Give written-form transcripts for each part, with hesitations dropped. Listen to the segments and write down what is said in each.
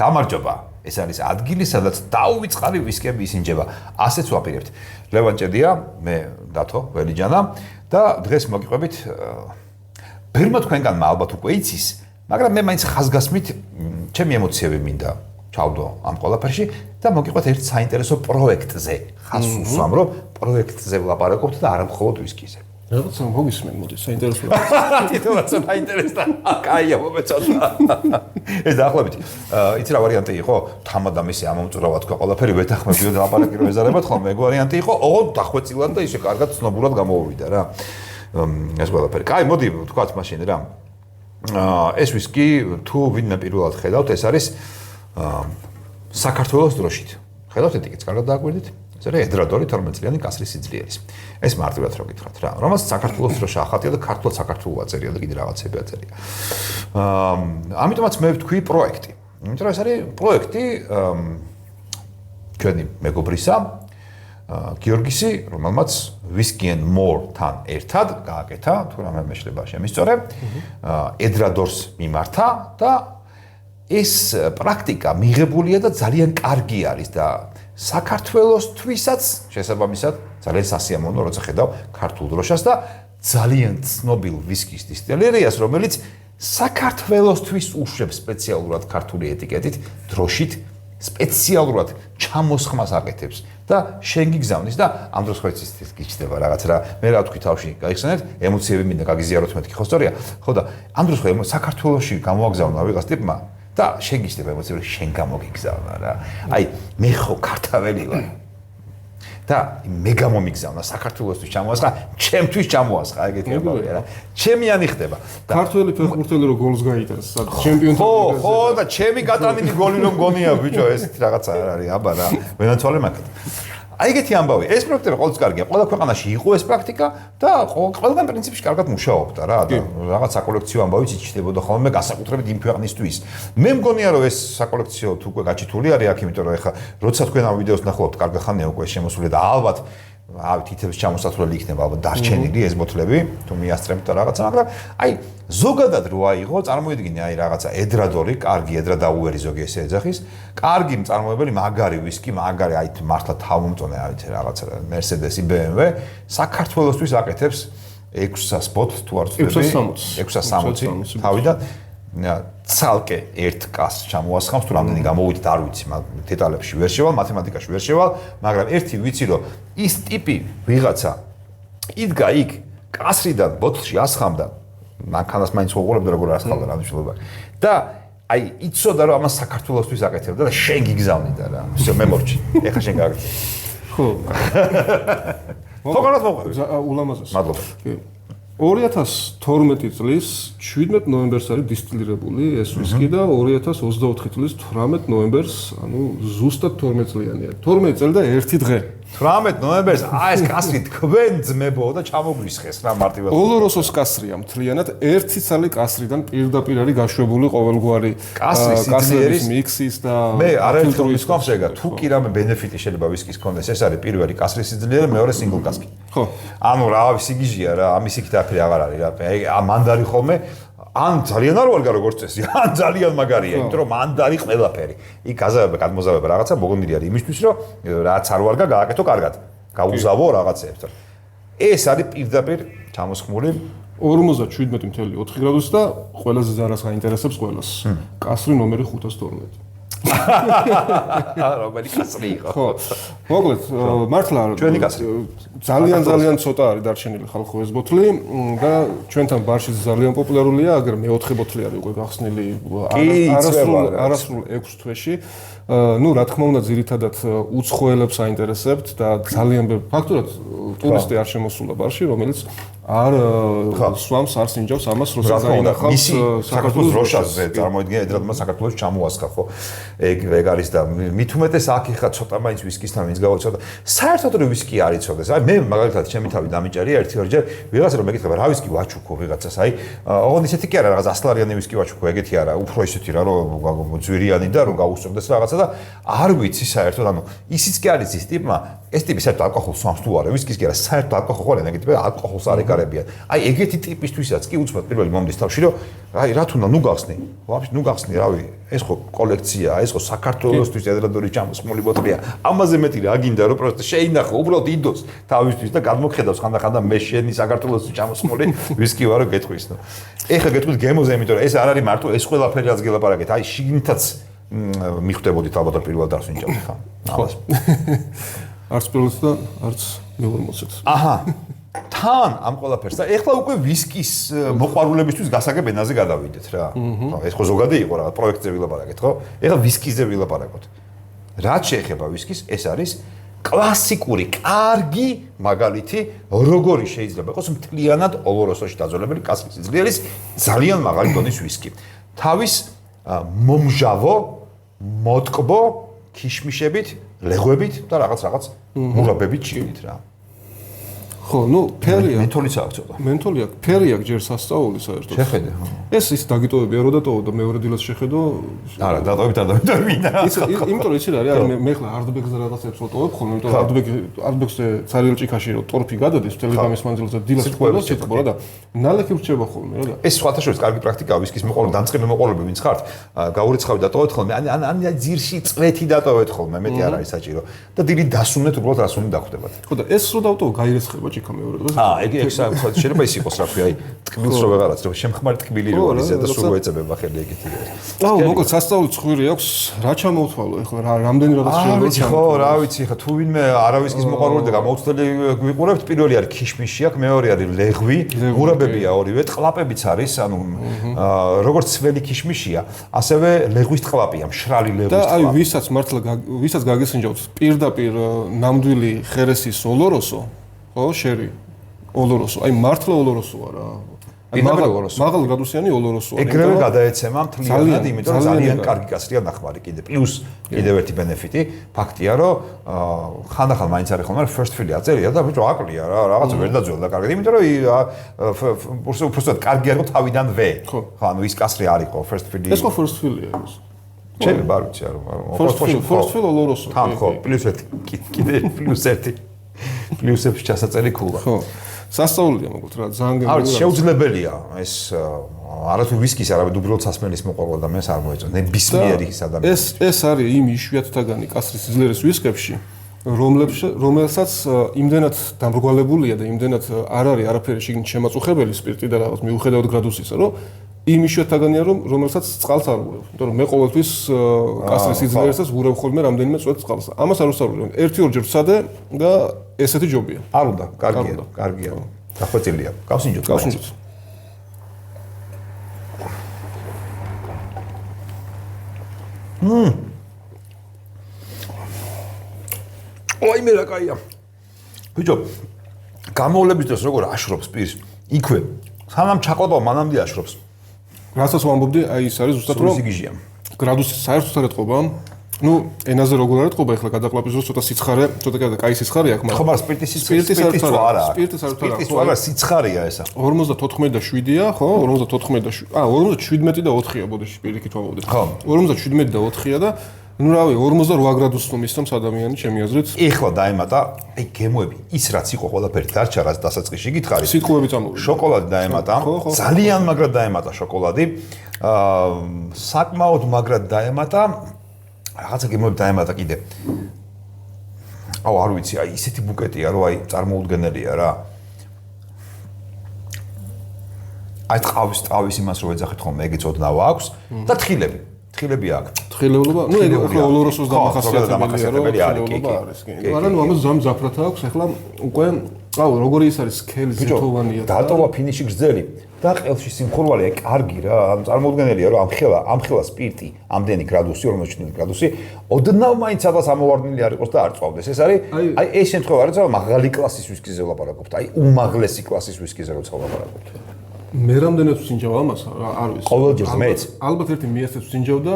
გამარჯობა. ეს არის ადგილი, სადაც დაუვიწყარი ვისკები ისინჯება. ასეც ვაპირებთ. ლევან ჭედია, მე დათო ველიჯანა და დღეს მოგიყვებით ბერმა თქვენგანმა ალბათ უკვე იცის, მაგრამ მე მაინც ხაზგასმით ჩემი ემოციები მინდა ჩავდო ამ ყველაფერში და მოგიყვეთ ერთ საინტერესო პროექტზე. ხას უსვამ, რომ პროექტზე ვლაპარაკობთ და არა მხოლოდ ვისკიზე. რაღაცა მოგისმენ, მოდი, საინტერესოა. თითოეულს საინტერესოა. კაია, მომეწონა. ეს დაახლოებით. იცი რა ვარიანტი იყო? თამად ამისი ამომწურავა თქვა ყველაფერი ვეთახმებიო და ლაპარაკი რო ეზარებათ ხოლმე. ეგ ვარიანტი იყო, ოღონდ დახვეწილად და ისე კარგად ცნობურად გამოვიდა რა. ეს ყველაფერი. კაი, მოდი ვთქვათ მაშინ რა. ეს ვისკი თუ ვინმე პირველად ხედავთ, ეს არის საქართველოს დროშით. ხედავთ ეტიკეტს, კარგად დააკვირდით? ეს არის ედრადორი 12 წლიანი კასრის სიძლიერის. ეს მარტივად რო გითხრათ რა, რომელსაც საქართველოს დროშა ახატია და ქართულად საქართველოს აწერია და კიდე რაღაცები აწერია. ამიტომაც მე ვთქვი პროექტი. იმიტომ რომ ეს არის პროექტი ჩვენი მეგობრისა გიორგისი, რომელმაც Whiskey and More-თან ერთად გააკეთა, თუ რამე მეშლება შემისწორე, ედრადორს მიმართა და ეს პრაქტიკა მიღებულია და ძალიან კარგი არის და საქართველოსთვისაც შესაბამისად ძალიან სასიამოვნო, როცა ხედავ ქართულ დროშას და ძალიან ცნობილ ვისკის დისტილერიას, რომელიც საქართველოსთვის უშვებს სპეციალურად ქართული ეტიკეტით, დროშით, სპეციალურად ჩამოსხმას აკეთებს და შენ გიგზავნის და ამ დროს ხოიც ის გიჩნდება რაღაც რა. მე რა ვთქვი თავში, გაიხსენეთ, ემოციები მინდა გაგიზიაროთ მეთქი ხო სწორია? ხო და ამ დროს ხო საქართველოში გამოაგზავნა ვიღაც ტიპმა და შენ გიჩნდება ემოციები, შენ გამოგიგზავნა რა. აი, მე ხო ქართველი ვარ. და მე გამომიგზავნა საქართველოსთვის ჩამოასხა, ჩემთვის ჩამოასხა, ეგეთი ამბავია რა. ჩემიანი ხდება. ქართველი ფეხბურთელი რო გოლს გაიტანს, ჩემპიონთა ლიგაზე. ხო, და ჩემი გატანილი გოლი რომ გონია ბიჭო, ეს რაღაცა არ არის, აბა რა. ვენაცვალე მაგით. აი ეგეთი ამბავი. ეს პრაქტიკა ყოველთვის კარგია. ყველა ქვეყანაში იყო ეს პრაქტიკა და ყველგან პრინციპში კარგად მუშაობდა რა. და რაღაც საკოლექციო ამბავიც იჩნდებოდა ხოლმე განსაკუთრებით იმ ქვეყნისთვის. მე მგონია რომ ეს საკოლექციო თუ უკვე გაჩითული არის აქ, იმიტომ რომ ეხა როცა თქვენ ამ ვიდეოს ნახავთ, კარგი ხანია უკვე შემოსული და ალბათ თითებს ჩამოსათვლელი იქნება ალბათ დარჩენილი ეს ბოთლები, თუ მიასწრებთ და რაღაცა, მაგრამ აი ზოგადად რო აიღო, წარმოიდგინე აი რაღაცა ედრადორი, კარგი ედრადაუერი ზოგი ესე ეძახის, კარგი მწარმოებელი მაგარი ვისკი, მაგარი აი მართლა თავმომწონე არის რაღაცა Mercedes-ი, BMW, საქართველოსთვის აკეთებს 600 ბოთლს თუ არ ვწდები, 660 თავიდან ცალკე ერთ კას ჩამოასხამს, თუ რამდენი გამოვიდით არ ვიცი, დეტალებში ვერ შევალ, მათემატიკაში ვერ შევალ, მაგრამ ერთი ვიცი რომ ის ტიპი ვიღაცა იდგა იქ კასრიდან ბოთლში ასხამდა, მანქანას მაინც უყურებდა როგორ ასხამდა რა მნიშვნელობა. და აი იცოდა რომ ამას საქართველოსთვის აკეთებდა და შენ გიგზავნიდა რა. всё მე მორჩი. ეხა შენ გააკეთე. ხო. ხო განაც მოყვე. ულამაზეს. მადლობა. 2012 წლის 17 ნოემბერს არის დისტილირებული ეს ვისკი და 2024 წლის 18 ნოემბერს, ანუ ზუსტად 12 წლიანია. 12 წელი და 1 დღე. 18 ნოემბერს ეს კასრი თქვენ ძმებო და ჩამოგვისხეს რა მარტივად. ოლოროსოს კასრია მთლიანად, ერთი ცალი კასრიდან პირდაპირ არის გაშვებული ყოველგვარი კასრის მიქსის და მე არაერთხელ ვისკავს ეგა. თუ კი რამე ბენეფიტი შეიძლება ვისკის კონდეს, ეს არის პირველი კასრის სიძლიერე, მეორე სინგლ კასკი. ხო. ანუ რა სიგიჟია რა, ამის იქით აფერი აღარ არის რა. აი მანდარი ხოლმე ან ძალიან არ ვარგა როგორც წესი, ან ძალიან მაგარია, იმიტომ რომ მანდარი ყველაფერი. იქ გაზავება, გადმოზავება რაღაცა მოგონილი არის იმისთვის, რომ რაც არ ვარგა გააკეთო კარგად. გაუზავო რაღაცეებს. ეს არის პირდაპირ ჩამოსხმული 47.4 გრადუსი და ყველაზე ზარას გაინტერესებს ყველას. კასრი ნომერი 512. რომელი კასრი იყო? ხო. მოკლედ, მართლა ჩვენი კასრი. ძალიან ცოტა არის დარჩენილი ხალხო ეს ბოთლი და ჩვენთან ბარში ძალიან პოპულარულია, აგერ მეოთხე ბოთლი არის უკვე გახსნილი არასრულ 6 თვეში. ну, რა თქმა უნდა, ძირითადად უცხოელებს აინტერესებთ და ძალიან ფაქტურად ტურისტი არ შემოსულა ბარში, რომელიც არ სვამს, არ სინჯავს ამას, როცა გაინახავს საქართველოს დროშაზე, წარმოიდგინე, ედრადმა საქართველოს ჩამოასხა, ხო? ეგ არის და მით უმეტეს აქ ეხა ცოტა მაინც ვისკისთან ვინც გავაცოდა. საერთოდ რო ვისკი არ იცოდეს. აი მე მაგალითად ჩემი თავი დამიჭერია ერთი-ორჯერ ვიღაცა რომ მეკითხება რა ვისკი ვაჩუქო ვიღაცას, აი ოღონდ ისეთი კი არა, რაღაც 100 ლარიანი ვისკი ვაჩუქო, ეგეთი არა, უფრო ისეთი რა რომ ძვირიანი და რომ გაუსწორდეს რაღაცა და არ ვიცი საერთოდ, ანუ ისიც კი არის ის ტიპმა, ეს ტიპი საერთოდ ალკოჰოლს სვამს თუ არა, ვისკის ვისკი არა, საერთოდ ალკოჰოლი ნეგატივი, ალკოჰოლს არ ეკარებიან. აი ეგეთი ტიპისთვისაც კი უცბად პირველი მომდის თავში, რომ აი რა თუნდა ნუ გახსნი. ვაფშე ნუ გახსნი, რავი, ეს ხო კოლექციაა, ეს ხო საქართველოსთვის ედრადორის ჩამოსმული ბოთლია. ამაზე მეტი რა გინდა, რომ პროსტა შეინახო, უბრალოდ იდოს თავისთვის და გადმოგხედავს ხანდახანდა მე შენი საქართველოსთვის ჩამოსმული ვისკი ვარო გეტყვის. ეხლა გეტყვით გემოზე, იმიტომ რომ ეს არ არის მარტო ეს ყველაფერი რაც გელაპარაკეთ, აი შიგნითაც მიხვდებოდით ალბათ პირველ დარს ვინჭავთ ხა. ხო. არც პირველს და არც მეორე მოსეთ. აჰა. თან ამ ყველაფერს და ეხლა უკვე ვისკის მოყვარულებისთვის გასაგებ ენაზე გადავიდეთ რა. ეს ხო ზოგადი იყო რა პროექტზე ვილაპარაკეთ, ხო? ეხლა ვისკიზე ვილაპარაკოთ. რაც შეეხება ვისკის, ეს არის კლასიკური, კარგი მაგალითი, როგორი შეიძლება იყოს მთლიანად ოლოროსოში დაძველებული კასრის სიძლიერის ძალიან მაღალი დონის ვისკი. თავის მომჟავო, მოტკბო, ქიშმიშებით, ლეღვებით და რაღაც მურაბებით ჩივით რა. ხო, ნუ ფერია. მენთოლიც აქვს ცოტა. მენთოლი აქვს, ფერი აქვს ჯერ სასწაული საერთოდ. შეხედე. ეს ის დაგიტოვებია რო დატოვო და მეორე დილას შეხედო. არა, დატოვებით არ ვინა. იმიტომ რომ იცი რა არის, მე ხლა არდბეგზე რაღაცებს ვტოვებ ხოლმე, იმიტომ რომ არდბეგზე ცარიელ ჭიქაში რო ტორფი გადადის, ტელეგრამის მანძილზე დილას ყველა სიტყვა და ნალექი ვრჩება ხოლმე რა და. ეს სხვათა შორის კარგი პრაქტიკაა ვისკის მოყვარული, დამწყები მოყვარულები ვინც ხართ, გაურიცხავით დატოვეთ ხოლმე, ან ძირში წვეთი დატოვეთ ხოლმე, მეტი არ არის საჭირო და დილით დასუნეთ უბრალოდ რას უნდა დახვდებათ. ხო და ეს რო დავტოვო, გაირესხება ჭიქა მეორე დღეს. ეგ შეიძლება ის იყოს რა ქვია, აი ტკბილს რო ვეღარაც, რომ შემხმარი ტკბილი რო არის და სულ ეწებება ხელი ეგეთი რა. აუ, მოკლედ სასწაული ცხვირი აქვს, რა ჩამოვთვალო ეხლა რა რამდენი რაღაც შეიძლება. ხო, რა ვიცი, ხა თუ ვინმე არავისკის მოყვარული და გამოუცდელი გვიყურებთ, პირველი არის ქიშმიში აქვს, მეორე არის ლეღვი, მურაბებია ორივე, ტყლაპებიც არის, ანუ როგორც ძველი ქიშმიშია, ასევე ლეგვის ტყლაპია, მშრალი ლეგვის ტყლაპი. და აი ვისაც მართლა ვისაც გაგესინჯავთ პირდაპირ ნამდვილი ხერესის ოლოროსო, ხო, შერი ოლოროსო, აი მართლა ოლოროსოა რა. მაღალ გრადუსიანი ოლოროსოა. ეგრევე გადაეცემა მთლიანად, იმიტომ რომ ძალიან კარგი კასრია ნახმარი კიდე. პლუს კიდევ ერთი ბენეფიტი, ფაქტია, რომ ხანდახან მაინც არის ხოლმე first fill-ი აწერია და ბიჭო აკლია რა, რაღაც ვერ დაძველდა კარგად, იმიტომ რომ უბრალოდ კარგი არის თავიდანვე. ხო, ანუ ის კასრი არ იყო first fill-ი. ეს ხო first fill-ია ეს. შეიძლება არ ვიცი, არა, first fill ოლოროსო. თან ხო, პლუს ერთი, კიდე პლუს ერთი. პლუსებში ჩასაწერი ქულა. ხო. სასწაულია მოკლედ რა ძალიან გემრიელი. არის შეუძლებელია ეს არათუ ვისკის არავით უბრალოდ სასმელის მოყვარულ ადამიანს არ მოეწონა. ნებისმიერი ადამიანი. ეს არის იმ იშვიათთაგანი კასრის სიძლიერის ვისკებში, რომელსაც იმდენად დამრგვალებულია და იმდენად არ არის არაფერი შიგნით შემაწუხებელი სპირტი და რაღაც მიუხედავად გრადუსისა, რომ იმ იშვიათთაგანია რომელსაც წყალს არ ვურევ. იმიტომ რომ მე ყოველთვის კასრის სიძლიერესაც ვურევ ხოლმე რამდენიმე წვეთ წყალს. ამას არ უსწავლებ. ერთი-ორჯერ ვსადე და ესეთი ჯობია. არ უნდა, კარგია. დახვეწილია. გავსინჯოთ. ой მე რა კაია. ბიჭო, გამოვლების დროს როგორ აშრობს პირს? იქვე. სანამ ჩაყლაპავ, მანამდე აშრობს. რასაც ვამბობდი, აი ის არის ზუსტად რომ გრადუსი საერთოდ არ ეთყობა. ნუ ენაზე როგორ არ ეთყობა, ახლა გადაყლაპის დროს ცოტა სიცხარე, ცოტა კაი სიცხარე აქვს, მაგრამ ხო, სპირტის არა. სპირტის არა, სიცხარეა ესა. 54-7-ია, ხო? 54 და 4-ია ბოდიში პირიქით ვამბობდი. ხო. 57 და 4-ია და ნუ რავი 48 გრადუსს რომ ისწამს ადამიანი ჩემი აზრით. ეხლა დაემატა, აი გემოები, ის რაც იყო ყველაფერი დარჩა რაც დასაწყისში გითხარი. სიტყვები წამოვიდა. შოკოლადი დაემატა, ძალიან მაგრად დაემატა შოკოლადი. საკმაოდ მაგრად დაემატა. რაღაცა გემოები დაემატა კიდე. აუ არ ვიცი, აი ისეთი ბუკეტია, რომ აი წარმოუდგენელია რა. აი ტყავის იმას რო ეძახით ხოლმე, ეგეც ოდნავა აქვს და თხილები. თხილები აქვს. თხილებულობა, ნუ ეგ ახლა ოლოროსოს დამახასიათებელია არის, კი. მაგრამ ნუ ამას ზამზაფრათა აქვს, ახლა უკვე აუ როგორი ის არის სქელი ზეთოვანია. დატოვა ფინიში გრძელი და ყელში სიმხურვალი აი კარგი რა, ანუ წარმოუდგენელია რომ ამ ხელა სპირტი, ამდენი გრადუსი, 47 გრადუსი, ოდნავ მაინც სადღაც ამოვარდნილი არ იყოს და არ წვავდეს. ეს არის აი ეს შემთხვევა არის, რომ მაღალი კლასის ვისკიზე ვლაპარაკობთ, აი უმაღლესი კლასის ვისკიზე როცა ვლაპარაკობთ. მე რამდენად ვსინჯავ ამას არ ვიცი. ყოველჯერ მეც. ალბათ ერთი მიესწრებს ვსინჯავ და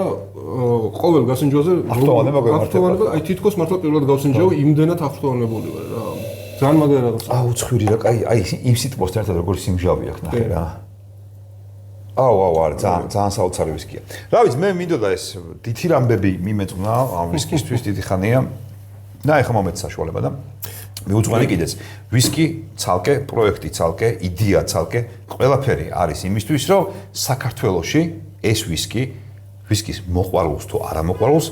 ყოველ გასინჯვაზე აფრთოვანება, აი თითქოს მართლა პირველად გავსინჯავ, იმდენად აფრთოვანებული ვარ რა. ძალიან მაგარი რაღაცა. აუ ცხვირი რა, აი იმ სიტყვასთან ერთად როგორი სიმჟავე აქვს ნახე რა. აუ არა, ძალიან საოცარი ვისკია. რა ვიცი, მე მინდოდა ეს დითირამბები მიმეწუნა ამ ვისკისთვის დიდი ხანია. და ეხლა მომეც საშუალება და მიუძღვენი კიდეც ვისკი ცალკე პროექტი ცალკე იდეა ცალკე ყველაფერი არის იმისთვის რომ საქართველოში ეს ვისკის მოყვარულს თუ არა მოყვარულს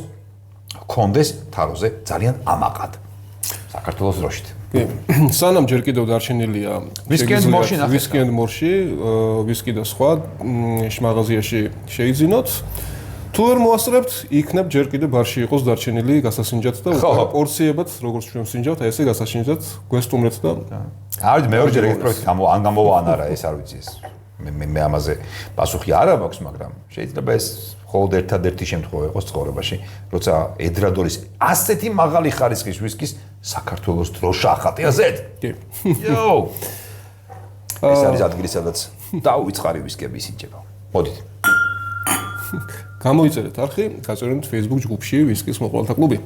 კონდეს თაროზე ძალიან ამაყად საქართველოს დროშით კი სანამ ჯერ კიდევ დარჩენილია ვისკი and more-ში ვისკი და სხვა მაღაზიაში შეიძინოთ თუ არ მოასწრებთ, იქნებ ჯერ კიდევ ბარში იყოს დარჩენილი გასასინჯად და პორციებად, როგორც ჩვენ სინჯავთ, ესე გასასინჯად გვესტუმრეთ და ავიდ მეორჯერ ეგეთ პროექტი ან გამოვა ან არა, ეს არ ვიცი ეს. მე ამაზე პასუხი არ მაქვს, მაგრამ შეიძლება ეს მხოლოდ ერთადერთი შემთხვევა იყოს ცხოვრებაში, როცა ეძრადორის ასეთი მაღალი ხარისხის ვისკის საქართველოს დროშა ახატიაზეთ. კი. იო. ეს არის ადგილი, სადაც დაუვიწყარი ვისკები ისინჯება. მოდით. გამოიწერეთ არხი, გაწერეთ Facebook ჯგუფში ვისკის მოყვარულთა კლუბი.